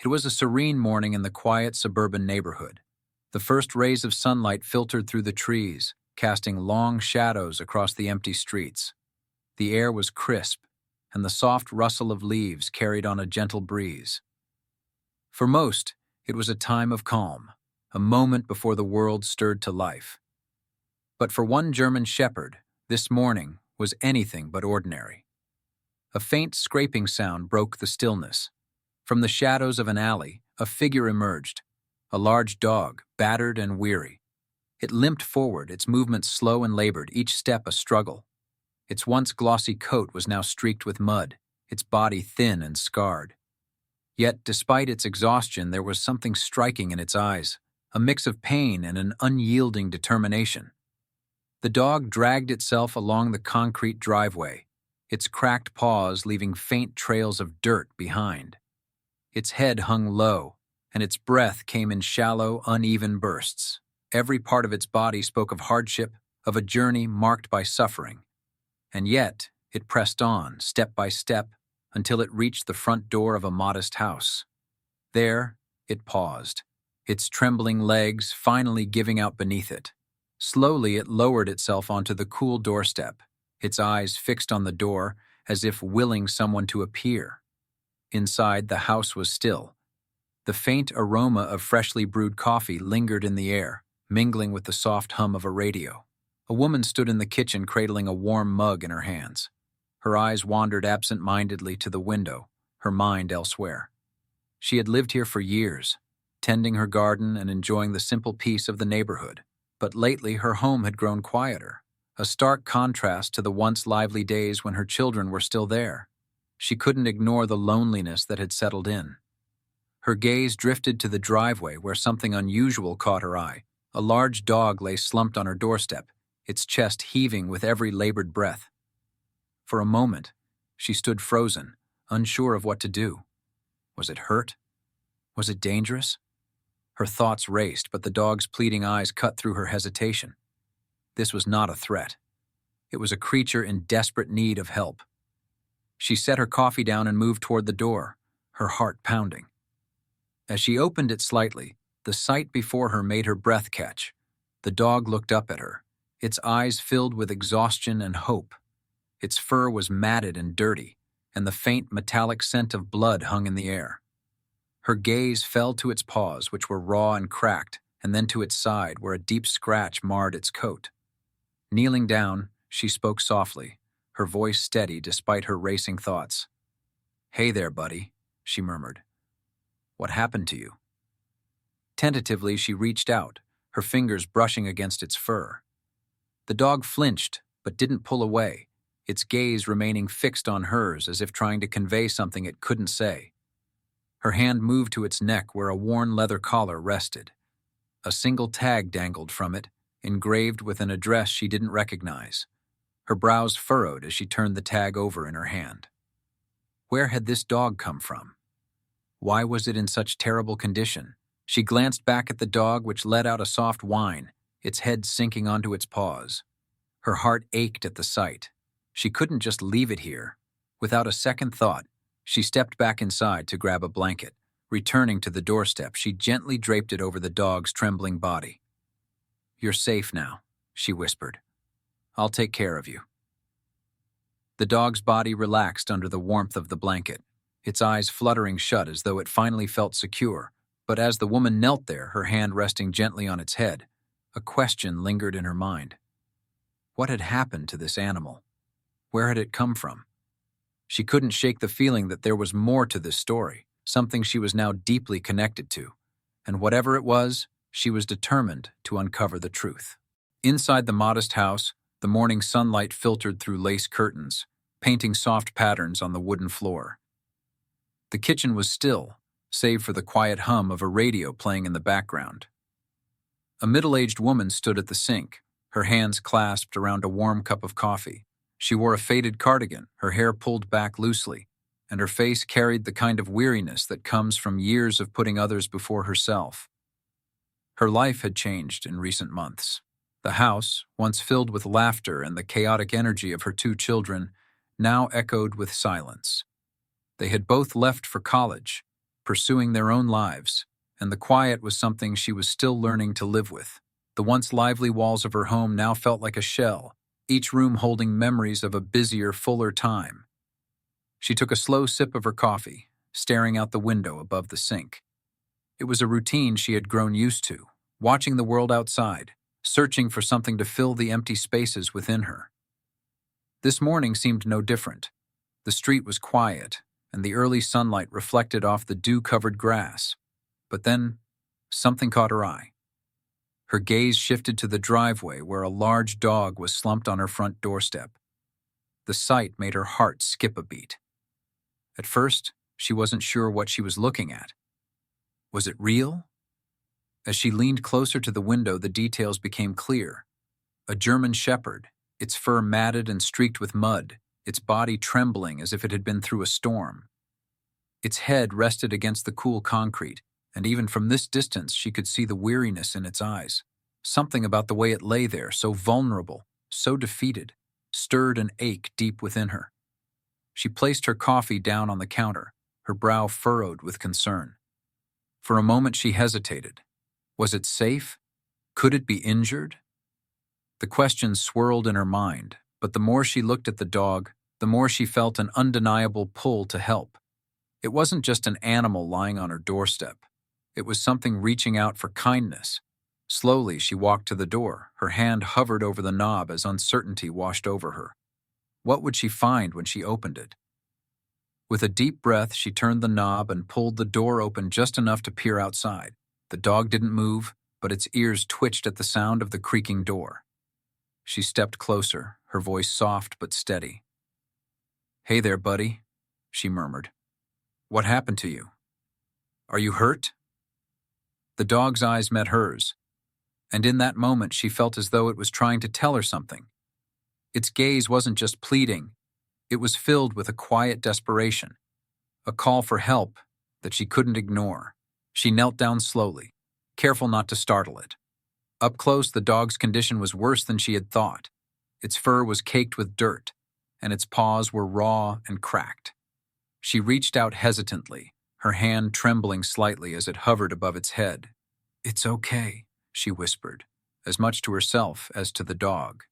It was a serene morning in the quiet suburban neighborhood. The first rays of sunlight filtered through the trees, casting long shadows across the empty streets. The air was crisp, and the soft rustle of leaves carried on a gentle breeze. For most, it was a time of calm, a moment before the world stirred to life. But for one German shepherd, this morning was anything but ordinary. A faint scraping sound broke the stillness. From the shadows of an alley, a figure emerged, a large dog, battered and weary. It limped forward, its movements slow and labored, each step a struggle. Its once glossy coat was now streaked with mud, its body thin and scarred. Yet, despite its exhaustion, there was something striking in its eyes, a mix of pain and an unyielding determination. The dog dragged itself along the concrete driveway, its cracked paws leaving faint trails of dirt behind. Its head hung low, and its breath came in shallow, uneven bursts. Every part of its body spoke of hardship, of a journey marked by suffering. And yet, it pressed on, step by step, until it reached the front door of a modest house. There, it paused, its trembling legs finally giving out beneath it. Slowly, it lowered itself onto the cool doorstep, its eyes fixed on the door, as if willing someone to appear. Inside, the house was still. The faint aroma of freshly brewed coffee lingered in the air, mingling with the soft hum of a radio. A woman stood in the kitchen cradling a warm mug in her hands. Her eyes wandered absent-mindedly to the window, her mind elsewhere. She had lived here for years, tending her garden and enjoying the simple peace of the neighborhood. But lately her home had grown quieter, a stark contrast to the once lively days when her children were still there. She couldn't ignore the loneliness that had settled in. Her gaze drifted to the driveway where something unusual caught her eye. A large dog lay slumped on her doorstep, its chest heaving with every labored breath. For a moment, she stood frozen, unsure of what to do. Was it hurt? Was it dangerous? Her thoughts raced, but the dog's pleading eyes cut through her hesitation. This was not a threat. It was a creature in desperate need of help. She set her coffee down and moved toward the door, her heart pounding. As she opened it slightly, the sight before her made her breath catch. The dog looked up at her, its eyes filled with exhaustion and hope. Its fur was matted and dirty, and the faint metallic scent of blood hung in the air. Her gaze fell to its paws, which were raw and cracked, and then to its side, where a deep scratch marred its coat. Kneeling down, she spoke softly, her voice steady despite her racing thoughts. "Hey there, buddy," she murmured. "What happened to you?" Tentatively, she reached out, her fingers brushing against its fur. The dog flinched, but didn't pull away, its gaze remaining fixed on hers as if trying to convey something it couldn't say. Her hand moved to its neck where a worn leather collar rested. A single tag dangled from it, engraved with an address she didn't recognize. Her brows furrowed as she turned the tag over in her hand. Where had this dog come from? Why was it in such terrible condition? She glanced back at the dog, which let out a soft whine, its head sinking onto its paws. Her heart ached at the sight. She couldn't just leave it here. Without a second thought, she stepped back inside to grab a blanket. Returning to the doorstep, she gently draped it over the dog's trembling body. "You're safe now," she whispered. "I'll take care of you." The dog's body relaxed under the warmth of the blanket, its eyes fluttering shut as though it finally felt secure. But as the woman knelt there, her hand resting gently on its head, a question lingered in her mind. What had happened to this animal? Where had it come from? She couldn't shake the feeling that there was more to this story, something she was now deeply connected to. And whatever it was, she was determined to uncover the truth. Inside the modest house, the morning sunlight filtered through lace curtains, painting soft patterns on the wooden floor. The kitchen was still, save for the quiet hum of a radio playing in the background. A middle-aged woman stood at the sink, her hands clasped around a warm cup of coffee. She wore a faded cardigan, her hair pulled back loosely, and her face carried the kind of weariness that comes from years of putting others before herself. Her life had changed in recent months. The house, once filled with laughter and the chaotic energy of her two children, now echoed with silence. They had both left for college, pursuing their own lives, and the quiet was something she was still learning to live with. The once lively walls of her home now felt like a shell, each room holding memories of a busier, fuller time. She took a slow sip of her coffee, staring out the window above the sink. It was a routine she had grown used to, watching the world outside, searching for something to fill the empty spaces within her. This morning seemed no different. The street was quiet, and the early sunlight reflected off the dew-covered grass. But then, something caught her eye. Her gaze shifted to the driveway where a large dog was slumped on her front doorstep. The sight made her heart skip a beat. At first, she wasn't sure what she was looking at. Was it real? As she leaned closer to the window, the details became clear. A German shepherd, its fur matted and streaked with mud, its body trembling as if it had been through a storm. Its head rested against the cool concrete, and even from this distance she could see the weariness in its eyes. Something about the way it lay there, so vulnerable, so defeated, stirred an ache deep within her. She placed her coffee down on the counter, her brow furrowed with concern. For a moment she hesitated. Was it safe? Could it be injured? The questions swirled in her mind, but the more she looked at the dog, the more she felt an undeniable pull to help. It wasn't just an animal lying on her doorstep. It was something reaching out for kindness. Slowly, she walked to the door. Her hand hovered over the knob as uncertainty washed over her. What would she find when she opened it? With a deep breath, she turned the knob and pulled the door open just enough to peer outside. The dog didn't move, but its ears twitched at the sound of the creaking door. She stepped closer, her voice soft but steady. "Hey there, buddy," she murmured. "What happened to you? Are you hurt?" The dog's eyes met hers, and in that moment she felt as though it was trying to tell her something. Its gaze wasn't just pleading, it was filled with a quiet desperation, a call for help that she couldn't ignore. She knelt down slowly, careful not to startle it. Up close, the dog's condition was worse than she had thought. Its fur was caked with dirt, and its paws were raw and cracked. She reached out hesitantly, her hand trembling slightly as it hovered above its head. "It's okay," she whispered, as much to herself as to the dog.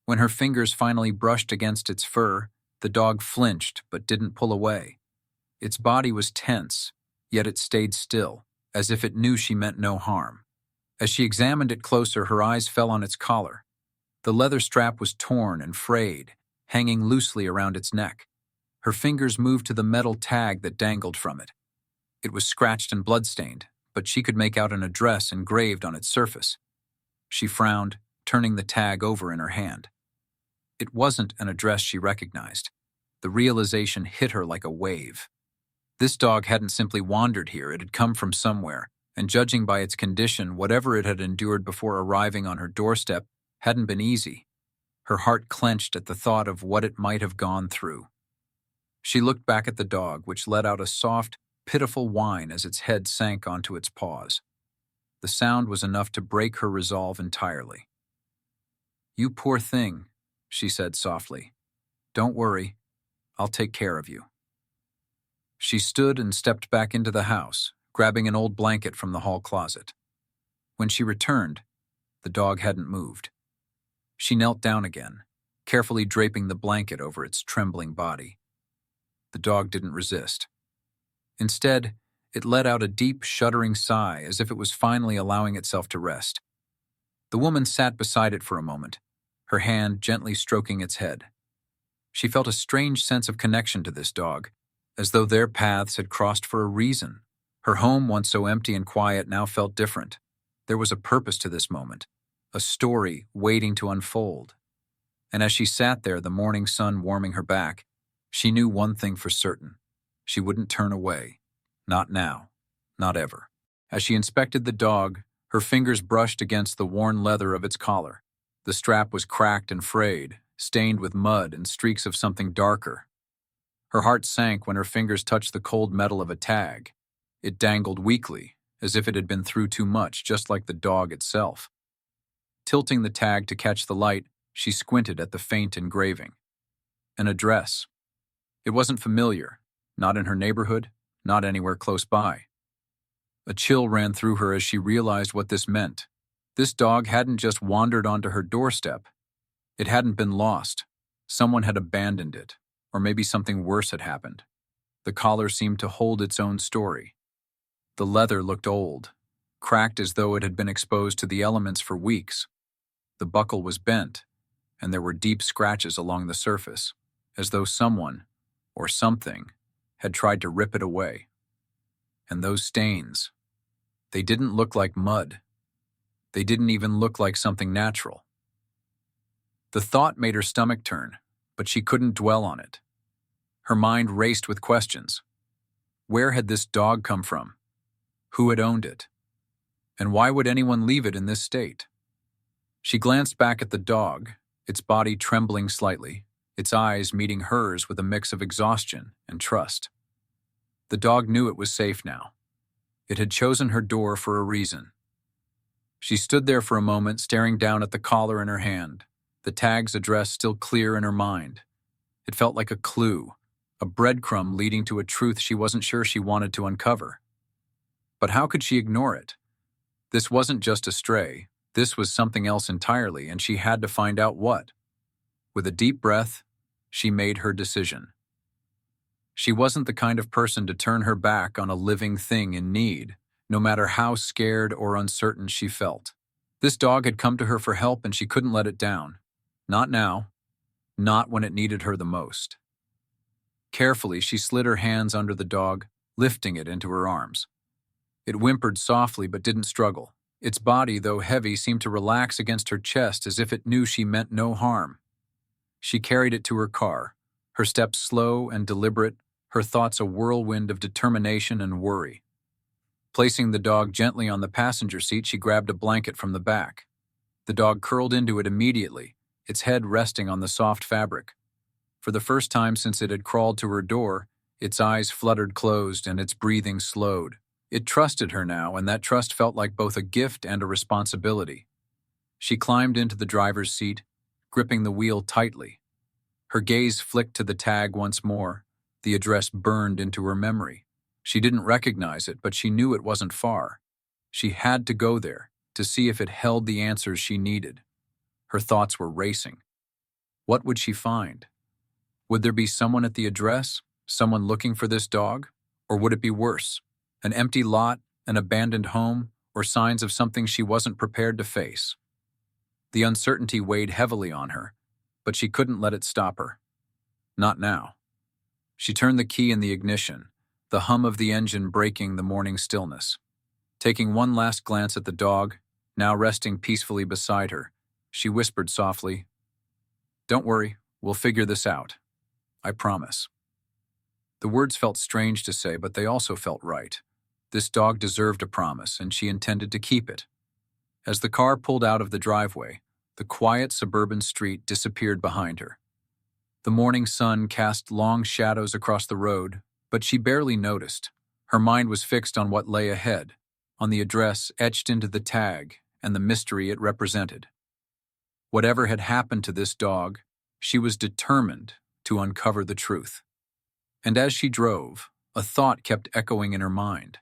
When her fingers finally brushed against its fur, the dog flinched but didn't pull away. Its body was tense, yet it stayed still, as if it knew she meant no harm. As she examined it closer, her eyes fell on its collar. The leather strap was torn and frayed, hanging loosely around its neck. Her fingers moved to the metal tag that dangled from it. It was scratched and bloodstained, but she could make out an address engraved on its surface. She frowned, turning the tag over in her hand. It wasn't an address she recognized. The realization hit her like a wave. This dog hadn't simply wandered here, it had come from somewhere, and judging by its condition, whatever it had endured before arriving on her doorstep hadn't been easy. Her heart clenched at the thought of what it might have gone through. She looked back at the dog, which let out a soft, pitiful whine as its head sank onto its paws. The sound was enough to break her resolve entirely. "You poor thing," she said softly. "Don't worry, I'll take care of you." She stood and stepped back into the house, grabbing an old blanket from the hall closet. When she returned, the dog hadn't moved. She knelt down again, carefully draping the blanket over its trembling body. The dog didn't resist. Instead, it let out a deep, shuddering sigh as if it was finally allowing itself to rest. The woman sat beside it for a moment, her hand gently stroking its head. She felt a strange sense of connection to this dog, as though their paths had crossed for a reason. Her home, once so empty and quiet, now felt different. There was a purpose to this moment, a story waiting to unfold. And as she sat there, the morning sun warming her back, she knew one thing for certain. She wouldn't turn away. Not now. Not ever. As she inspected the dog, her fingers brushed against the worn leather of its collar. The strap was cracked and frayed, stained with mud and streaks of something darker. Her heart sank when her fingers touched the cold metal of a tag. It dangled weakly, as if it had been through too much, just like the dog itself. Tilting the tag to catch the light, she squinted at the faint engraving. An address. It wasn't familiar, not in her neighborhood, not anywhere close by. A chill ran through her as she realized what this meant. This dog hadn't just wandered onto her doorstep. It hadn't been lost. Someone had abandoned it, or maybe something worse had happened. The collar seemed to hold its own story. The leather looked old, cracked as though it had been exposed to the elements for weeks. The buckle was bent, and there were deep scratches along the surface, as though someone, or something, had tried to rip it away. And those stains, they didn't look like mud. They didn't even look like something natural. The thought made her stomach turn, but she couldn't dwell on it. Her mind raced with questions. Where had this dog come from? Who had owned it? And why would anyone leave it in this state? She glanced back at the dog, its body trembling slightly, its eyes meeting hers with a mix of exhaustion and trust. The dog knew it was safe now. It had chosen her door for a reason. She stood there for a moment, staring down at the collar in her hand, the tag's address still clear in her mind. It felt like a clue, a breadcrumb leading to a truth she wasn't sure she wanted to uncover. But how could she ignore it? This wasn't just a stray. This was something else entirely, and she had to find out what. With a deep breath, she made her decision. She wasn't the kind of person to turn her back on a living thing in need, no matter how scared or uncertain she felt. This dog had come to her for help, and she couldn't let it down. Not now. Not when it needed her the most. Carefully, she slid her hands under the dog, lifting it into her arms. It whimpered softly but didn't struggle. Its body, though heavy, seemed to relax against her chest as if it knew she meant no harm. She carried it to her car, her steps slow and deliberate, her thoughts a whirlwind of determination and worry. Placing the dog gently on the passenger seat, she grabbed a blanket from the back. The dog curled into it immediately, its head resting on the soft fabric. For the first time since it had crawled to her door, its eyes fluttered closed and its breathing slowed. It trusted her now, and that trust felt like both a gift and a responsibility. She climbed into the driver's seat, gripping the wheel tightly. Her gaze flicked to the tag once more. The address burned into her memory. She didn't recognize it, but she knew it wasn't far. She had to go there to see if it held the answers she needed. Her thoughts were racing. What would she find? Would there be someone at the address, someone looking for this dog? Or would it be worse? An empty lot, an abandoned home, or signs of something she wasn't prepared to face? The uncertainty weighed heavily on her, but she couldn't let it stop her. Not now. She turned the key in the ignition, the hum of the engine breaking the morning stillness. Taking one last glance at the dog, now resting peacefully beside her, she whispered softly, "Don't worry, we'll figure this out. I promise." The words felt strange to say, but they also felt right. This dog deserved a promise, and she intended to keep it. As the car pulled out of the driveway, the quiet suburban street disappeared behind her. The morning sun cast long shadows across the road, but she barely noticed. Her mind was fixed on what lay ahead, on the address etched into the tag and the mystery it represented. Whatever had happened to this dog, she was determined to uncover the truth. And as she drove, a thought kept echoing in her mind.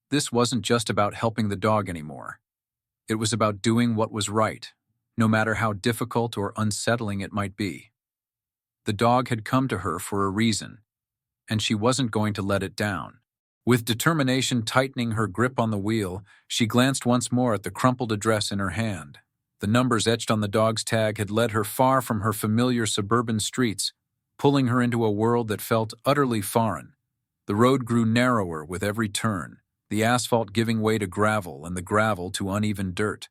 This wasn't just about helping the dog anymore. It was about doing what was right, no matter how difficult or unsettling it might be. The dog had come to her for a reason, and she wasn't going to let it down. With determination tightening her grip on the wheel, she glanced once more at the crumpled address in her hand. The numbers etched on the dog's tag had led her far from her familiar suburban streets, pulling her into a world that felt utterly foreign. The road grew narrower with every turn, the asphalt giving way to gravel and the gravel to uneven dirt.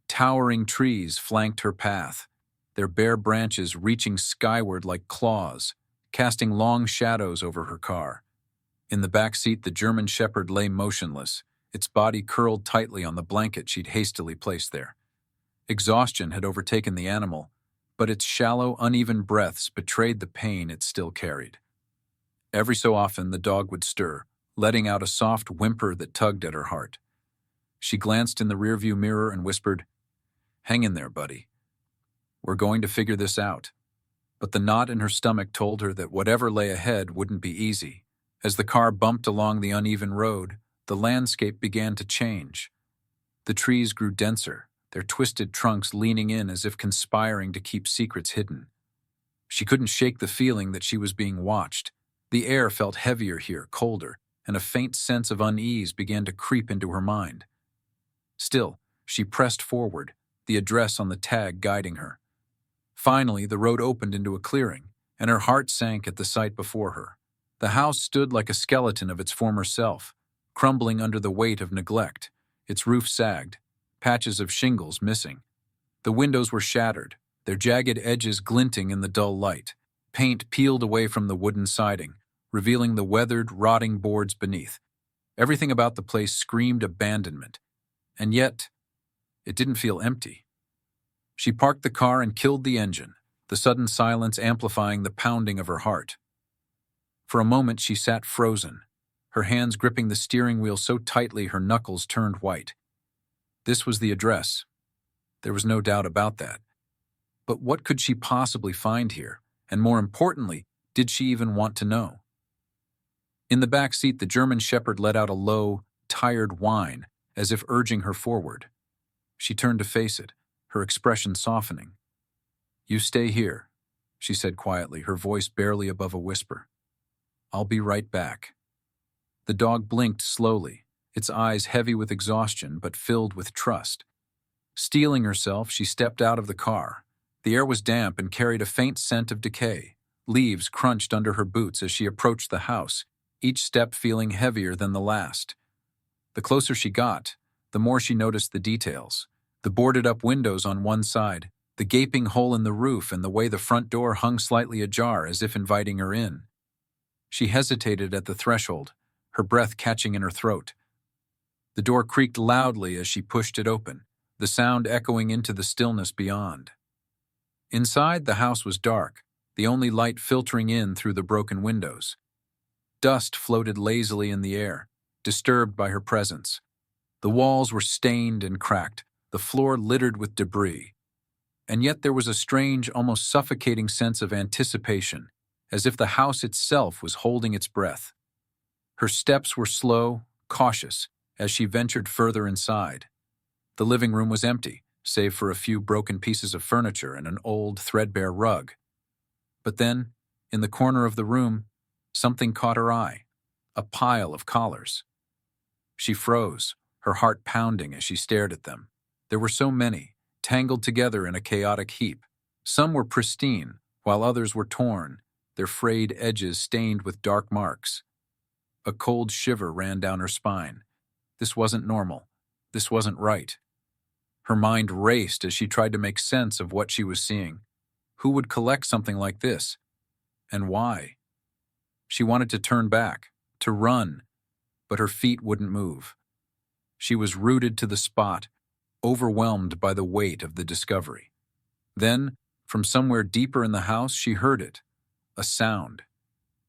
Towering trees flanked her path, their bare branches reaching skyward like claws, casting long shadows over her car. In the back seat, the German Shepherd lay motionless, its body curled tightly on the blanket she'd hastily placed there. Exhaustion had overtaken the animal, but its shallow, uneven breaths betrayed the pain it still carried. Every so often, the dog would stir, letting out a soft whimper that tugged at her heart. She glanced in the rearview mirror and whispered, "Hang in there, buddy. We're going to figure this out." But the knot in her stomach told her that whatever lay ahead wouldn't be easy. As the car bumped along the uneven road, the landscape began to change. The trees grew denser, their twisted trunks leaning in as if conspiring to keep secrets hidden. She couldn't shake the feeling that she was being watched. The air felt heavier here, colder, and a faint sense of unease began to creep into her mind. Still, she pressed forward, the address on the tag guiding her. Finally, the road opened into a clearing, and her heart sank at the sight before her. The house stood like a skeleton of its former self, crumbling under the weight of neglect. Its roof sagged, patches of shingles missing. The windows were shattered, their jagged edges glinting in the dull light. Paint peeled away from the wooden siding, revealing the weathered, rotting boards beneath. Everything about the place screamed abandonment, and yet it didn't feel empty. She parked the car and killed the engine, the sudden silence amplifying the pounding of her heart. For a moment she sat frozen, her hands gripping the steering wheel so tightly her knuckles turned white. This was the address. There was no doubt about that. But what could she possibly find here? And more importantly, did she even want to know? In the back seat, the German shepherd let out a low, tired whine, as if urging her forward. She turned to face it, her expression softening. "You stay here," she said quietly, her voice barely above a whisper. "I'll be right back." The dog blinked slowly, its eyes heavy with exhaustion but filled with trust. Steeling herself, she stepped out of the car. The air was damp and carried a faint scent of decay. Leaves crunched under her boots as she approached the house, each step feeling heavier than the last. The closer she got, the more she noticed the details. The boarded-up windows on one side, the gaping hole in the roof, and the way the front door hung slightly ajar as if inviting her in. She hesitated at the threshold, her breath catching in her throat. The door creaked loudly as she pushed it open, the sound echoing into the stillness beyond. Inside, the house was dark, the only light filtering in through the broken windows. Dust floated lazily in the air, disturbed by her presence. The walls were stained and cracked, the floor littered with debris. And yet there was a strange, almost suffocating sense of anticipation, as if the house itself was holding its breath. Her steps were slow, cautious, as she ventured further inside. The living room was empty, save for a few broken pieces of furniture and an old, threadbare rug. But then, in the corner of the room, something caught her eye, a pile of collars. She froze, her heart pounding as she stared at them. There were so many, tangled together in a chaotic heap. Some were pristine, while others were torn, their frayed edges stained with dark marks. A cold shiver ran down her spine. This wasn't normal. This wasn't right. Her mind raced as she tried to make sense of what she was seeing. Who would collect something like this? And why? She wanted to turn back, to run, but her feet wouldn't move. She was rooted to the spot, overwhelmed by the weight of the discovery. Then, from somewhere deeper in the house, she heard it. A sound.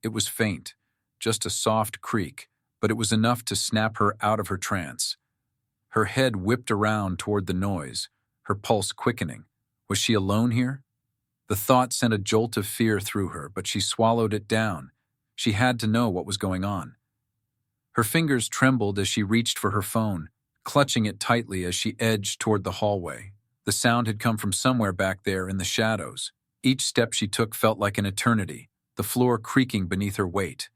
It was faint, just a soft creak, but it was enough to snap her out of her trance. Her head whipped around toward the noise, her pulse quickening. Was she alone here? The thought sent a jolt of fear through her, but she swallowed it down. She had to know what was going on. Her fingers trembled as she reached for her phone, clutching it tightly as she edged toward the hallway. The sound had come from somewhere back there in the shadows. Each step she took felt like an eternity, the floor creaking beneath her weight.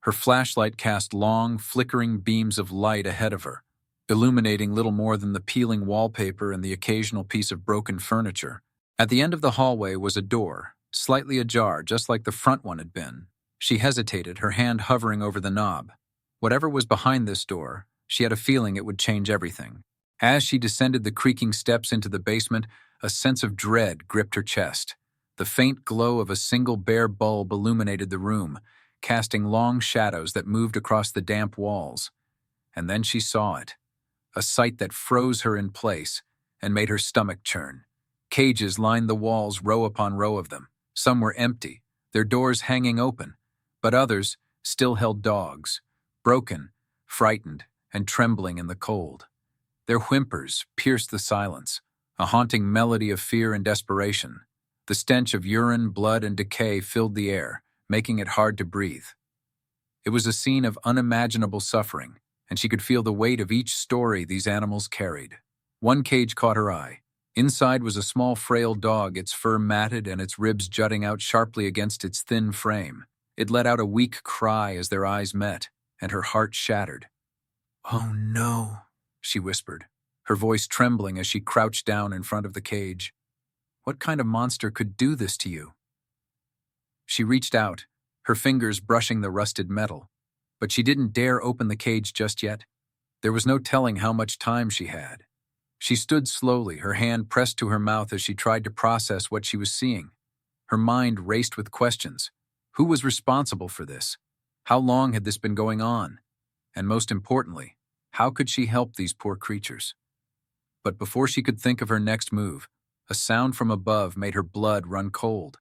Her flashlight cast long, flickering beams of light ahead of her, illuminating little more than the peeling wallpaper and the occasional piece of broken furniture. At the end of the hallway was a door, slightly ajar, just like the front one had been. She hesitated, her hand hovering over the knob. Whatever was behind this door, she had a feeling it would change everything. As she descended the creaking steps into the basement, a sense of dread gripped her chest. The faint glow of a single bare bulb illuminated the room, casting long shadows that moved across the damp walls. And then she saw it, a sight that froze her in place and made her stomach churn. Cages lined the walls, row upon row of them. Some were empty, their doors hanging open, but others still held dogs, broken, frightened, and trembling in the cold. Their whimpers pierced the silence, a haunting melody of fear and desperation. The stench of urine, blood, and decay filled the air, making it hard to breathe. It was a scene of unimaginable suffering, and she could feel the weight of each story these animals carried. One cage caught her eye. Inside was a small, frail dog, its fur matted and its ribs jutting out sharply against its thin frame. It let out a weak cry as their eyes met, and her heart shattered. "Oh no," she whispered, her voice trembling as she crouched down in front of the cage. "What kind of monster could do this to you?" She reached out, her fingers brushing the rusted metal, but she didn't dare open the cage just yet. There was no telling how much time she had. She stood slowly, her hand pressed to her mouth as she tried to process what she was seeing. Her mind raced with questions. Who was responsible for this? How long had this been going on? And most importantly, how could she help these poor creatures? But before she could think of her next move, a sound from above made her blood run cold.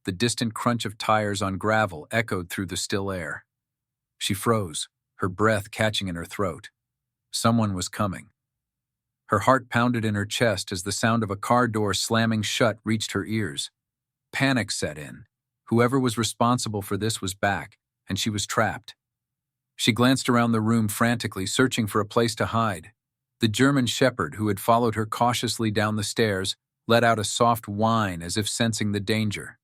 The distant crunch of tires on gravel echoed through the still air. She froze, her breath catching in her throat. Someone was coming. Her heart pounded in her chest as the sound of a car door slamming shut reached her ears. Panic set in. Whoever was responsible for this was back, and she was trapped. She glanced around the room frantically, searching for a place to hide. The German shepherd, who had followed her cautiously down the stairs, let out a soft whine as if sensing the danger.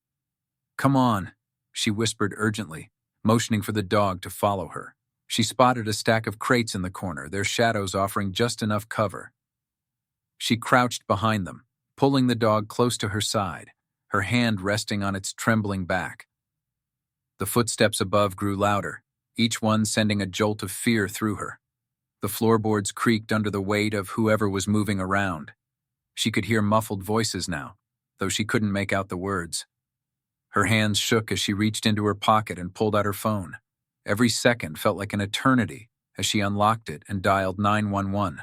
"Come on," she whispered urgently, motioning for the dog to follow her. She spotted a stack of crates in the corner, their shadows offering just enough cover. She crouched behind them, pulling the dog close to her side, her hand resting on its trembling back. The footsteps above grew louder, each one sending a jolt of fear through her. The floorboards creaked under the weight of whoever was moving around. She could hear muffled voices now, though she couldn't make out the words. Her hands shook as she reached into her pocket and pulled out her phone. Every second felt like an eternity as she unlocked it and dialed 911.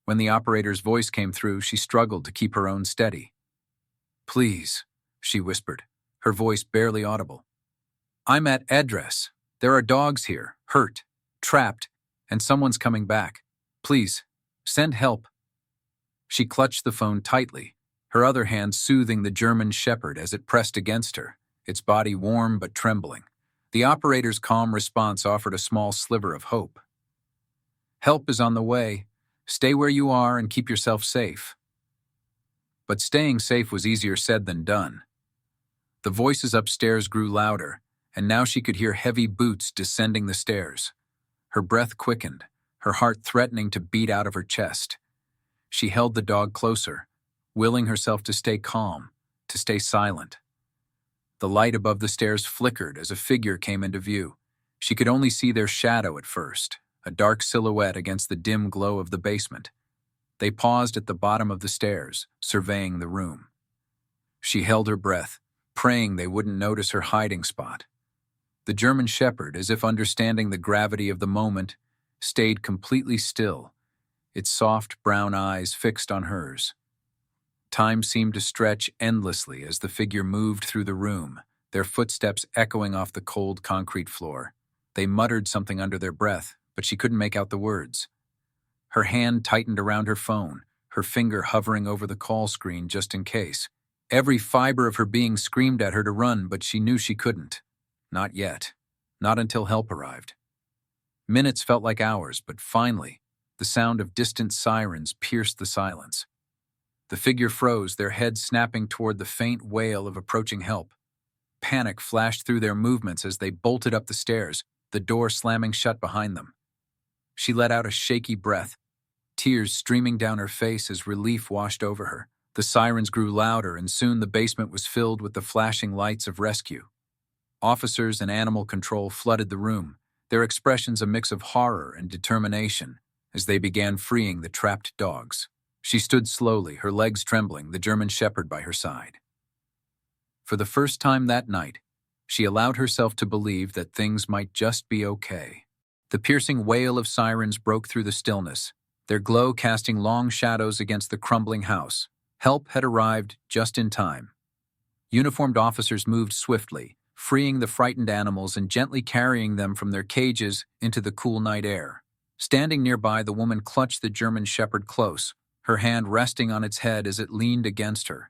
When the operator's voice came through, she struggled to keep her own steady. "Please," she whispered, her voice barely audible. "I'm at address. There are dogs here, hurt, trapped, and someone's coming back. Please, send help." She clutched the phone tightly, her other hand soothing the German shepherd as it pressed against her, its body warm but trembling. The operator's calm response offered a small sliver of hope. "Help is on the way. Stay where you are and keep yourself safe." But staying safe was easier said than done. The voices upstairs grew louder, and now she could hear heavy boots descending the stairs. Her breath quickened, her heart threatening to beat out of her chest. She held the dog closer, willing herself to stay calm, to stay silent. The light above the stairs flickered as a figure came into view. She could only see their shadow at first, a dark silhouette against the dim glow of the basement. They paused at the bottom of the stairs, surveying the room. She held her breath, praying they wouldn't notice her hiding spot. The German shepherd, as if understanding the gravity of the moment, stayed completely still, its soft brown eyes fixed on hers. Time seemed to stretch endlessly as the figure moved through the room, their footsteps echoing off the cold concrete floor. They muttered something under their breath, but she couldn't make out the words. Her hand tightened around her phone, her finger hovering over the call screen just in case. Every fiber of her being screamed at her to run, but she knew she couldn't. Not yet. Not until help arrived. Minutes felt like hours, but finally, the sound of distant sirens pierced the silence. The figure froze, their heads snapping toward the faint wail of approaching help. Panic flashed through their movements as they bolted up the stairs, the door slamming shut behind them. She let out a shaky breath, tears streaming down her face as relief washed over her. The sirens grew louder, and soon the basement was filled with the flashing lights of rescue. Officers and animal control flooded the room, their expressions a mix of horror and determination, as they began freeing the trapped dogs. She stood slowly, her legs trembling, the German shepherd by her side. For the first time that night, she allowed herself to believe that things might just be okay. The piercing wail of sirens broke through the stillness, their glow casting long shadows against the crumbling house. Help had arrived just in time. Uniformed officers moved swiftly, freeing the frightened animals and gently carrying them from their cages into the cool night air. Standing nearby, the woman clutched the German shepherd close, her hand resting on its head as it leaned against her.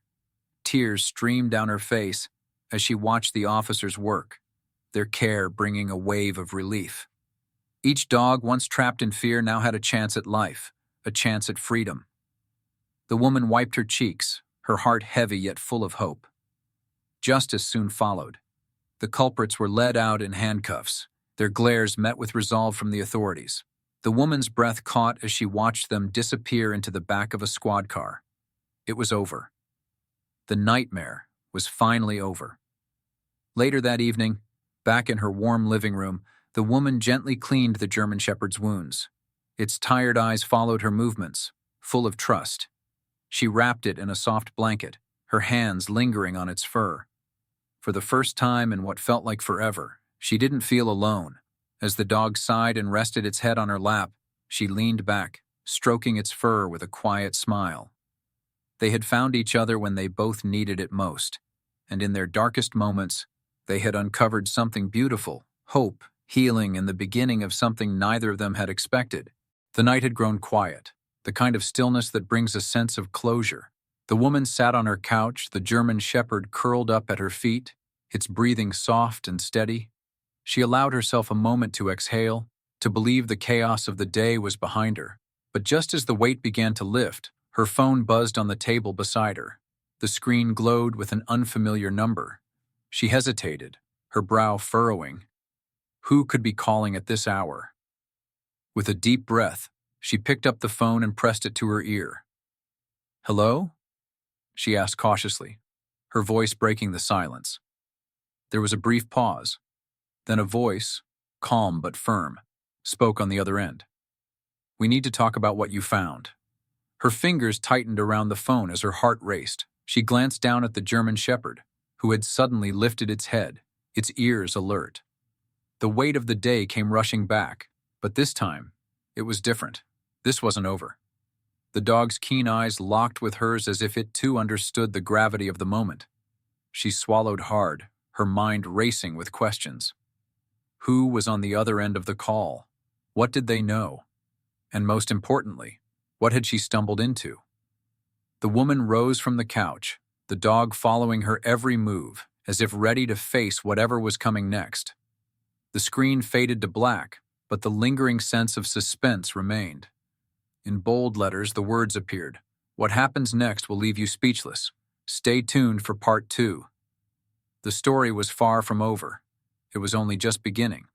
Tears streamed down her face as she watched the officers work. their care bringing a wave of relief. Each dog, once trapped in fear, now had a chance at life, a chance at freedom. The woman wiped her cheeks, her heart heavy yet full of hope. Justice soon followed. The culprits were led out in handcuffs, their glares met with resolve from the authorities. The woman's breath caught as she watched them disappear into the back of a squad car. It was over. The nightmare was finally over. Later that evening, back in her warm living room, the woman gently cleaned the German Shepherd's wounds. Its tired eyes followed her movements, full of trust. She wrapped it in a soft blanket, her hands lingering on its fur. For the first time in what felt like forever, she didn't feel alone. As the dog sighed and rested its head on her lap, she leaned back, stroking its fur with a quiet smile. They had found each other when they both needed it most, and in their darkest moments, they had uncovered something beautiful, hope, healing, and the beginning of something neither of them had expected. The night had grown quiet, the kind of stillness that brings a sense of closure. The woman sat on her couch, the German Shepherd curled up at her feet, its breathing soft and steady. She allowed herself a moment to exhale, to believe the chaos of the day was behind her. But just as the weight began to lift, her phone buzzed on the table beside her. The screen glowed with an unfamiliar number. She hesitated, her brow furrowing. Who could be calling at this hour? With a deep breath, she picked up the phone and pressed it to her ear. "Hello?" she asked cautiously, her voice breaking the silence. There was a brief pause. Then a voice, calm but firm, spoke on the other end. "We need to talk about what you found." Her fingers tightened around the phone as her heart raced. She glanced down at the German Shepherd, who had suddenly lifted its head, its ears alert. The weight of the day came rushing back, but this time, it was different. This wasn't over. The dog's keen eyes locked with hers as if it too understood the gravity of the moment. She swallowed hard, her mind racing with questions. Who was on the other end of the call? What did they know? And most importantly, what had she stumbled into? The woman rose from the couch, the dog following her every move, as if ready to face whatever was coming next. The screen faded to black, but the lingering sense of suspense remained. In bold letters, the words appeared. "What happens next will leave you speechless. Stay tuned for part 2. The story was far from over. It was only just beginning.